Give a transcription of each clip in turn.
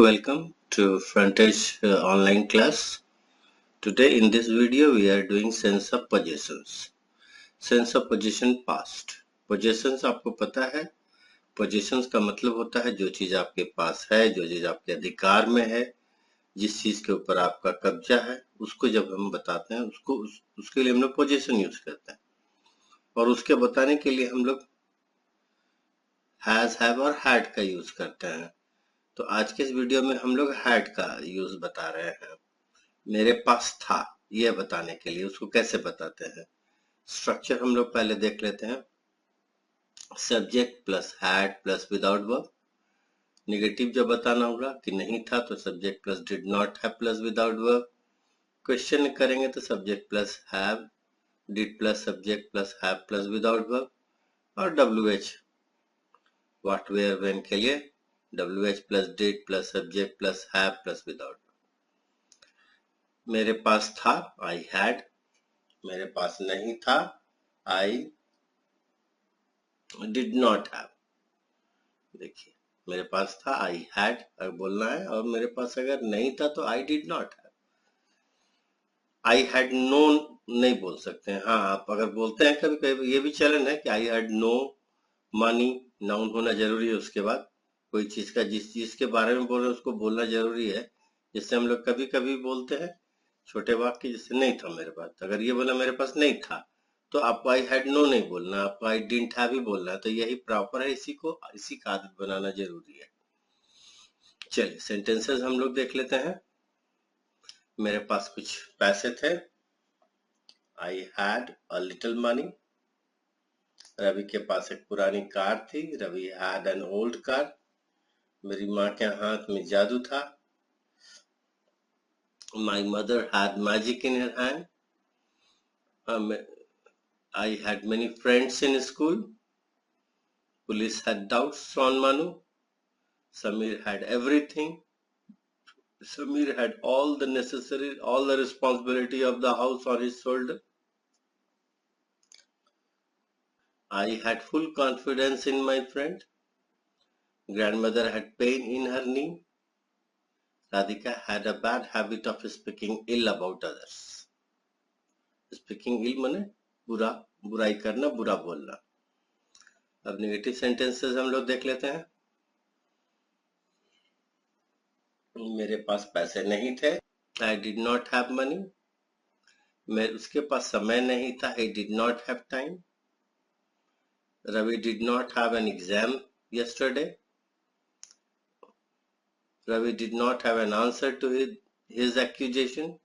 welcome to Frontage online class. Today in this video we are doing sense of possessions. Sense of possession past. Possessions आपको पता है, possessions का मतलब होता है जो चीज आपके पास है, जो चीज आपके अधिकार में है, जिस चीज के ऊपर आपका कब्जा है, उसको जब हम बताते हैं उसके लिए हम लोग possession यूज करते हैं। और उसके बताने के लिए हम लोग has, have और had का यूज करते हैं। तो आज के इस वीडियो में हम लोग had का यूज बता रहे हैं। मेरे पास था यह बताने के लिए उसको कैसे बताते हैं। स्ट्रक्चर हम लोग पहले देख लेते हैं। Subject plus had plus without verb. Negative जब बताना होगा कि नहीं था तो subject plus did not have plus without verb. Question करेंगे तो subject plus have, did plus subject plus have plus without verb. और WH व्हाट वेयर व्हेन के लिए WH plus did plus subject plus have plus without verb. मेरे पास था I had, मेरे पास नहीं था आई डिड नॉट हैव। देखिए मेरे पास था आई हैड अगर बोलना है, और मेरे पास अगर नहीं था तो I did not have. I had known नहीं बोल सकते हैं। हाँ, आप अगर बोलते हैं कभी कभी ये भी चलन है कि I had no money, noun होना जरूरी है उसके बाद। कोई चीज का जिस चीज के बारे में बोल रहे हैं उसको बोलना जरूरी है। जिससे हम लोग कभी कभी बोलते हैं छोटे वाक्य, जैसे नहीं था मेरे पास। अगर ये बोला मेरे पास नहीं था तो आपको आई हैड नो नहीं बोलना, आपको आई डिडंट हैव ही बोलना है। तो यही प्रॉपर है, इसी का आदत बनाना जरूरी है। चलिए सेंटेंसेस हम लोग देख लेते हैं। मेरे पास कुछ पैसे थे, I had a little money. Ravi के पास एक पुरानी कार थी, Ravi had an old car. मेरी माँ के हाथ में जादू था, my mother had magic in her hand. I had many friends in school. Police had doubts on Manu. Samir had everything. Samir had all the responsibility of the house on his shoulder. I had full confidence in my friend. Grandmother had pain in her knee. Radhika had a bad habit of speaking ill about others. Speaking ill माने बुराई करना, बुरा बोलना। अब negative sentences हम लोग देख लेते हैं। मेरे पास पैसे नहीं थे, I did not have money. उसके पास समय नहीं था, he did not have time. Ravi did not have an exam yesterday. Ravi did not have an answer to his accusation.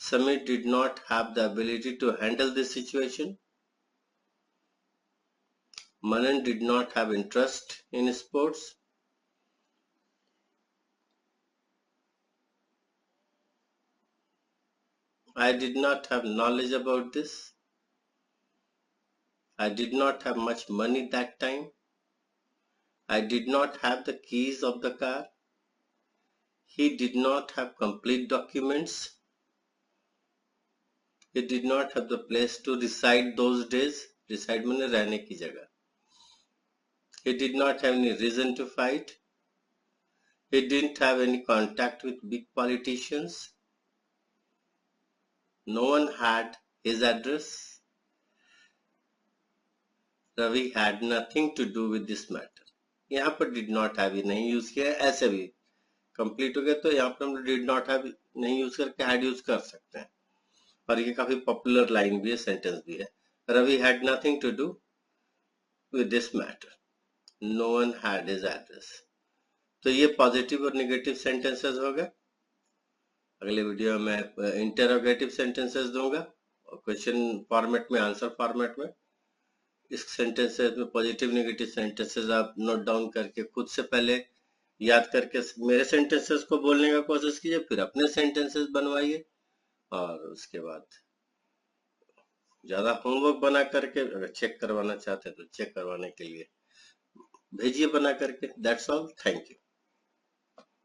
Samir did not have the ability to handle this situation. Manan did not have interest in sports. I did not have knowledge about this. I did not have much money that time. I did not have the keys of the car. He did not have complete documents. He did not have the place to reside those days. Reside माने रहने की जगह। He did not have any reason to fight. He didn't have any contact with big politicians. No one had his address. Ravi had nothing to do with this matter. यहाँ पर did not have ही नहीं use किया है, ऐसे भी complete हो गया। तो यहाँ पर हम did not have नहीं यूज करके had यूज कर सकते हैं। और ये काफी पॉपुलर लाइन भी है, सेंटेंस भी है। Ravi had nothing to do with this matter, no one had his address. तो ये पॉजिटिव और नेगेटिव सेंटेंसेस हो गए। अगले वीडियो में इंटरोगेटिव सेंटेंसेस दूंगा, और क्वेश्चन फॉर्मेट में, आंसर फॉर्मेट में। इस सेंटेंसेस में पॉजिटिव नेगेटिव सेंटेंसेस आप नोट डाउन करके खुद से पहले याद करके मेरे सेंटेंसेस को बोलने का कोशिश कीजिए, फिर अपने सेंटेंसेस बनवाइए। और उसके बाद ज्यादा होमवर्क बना करके अगर चेक करवाना चाहते हैं तो चेक करवाने के लिए भेजिए बना करके। That's all, thank you.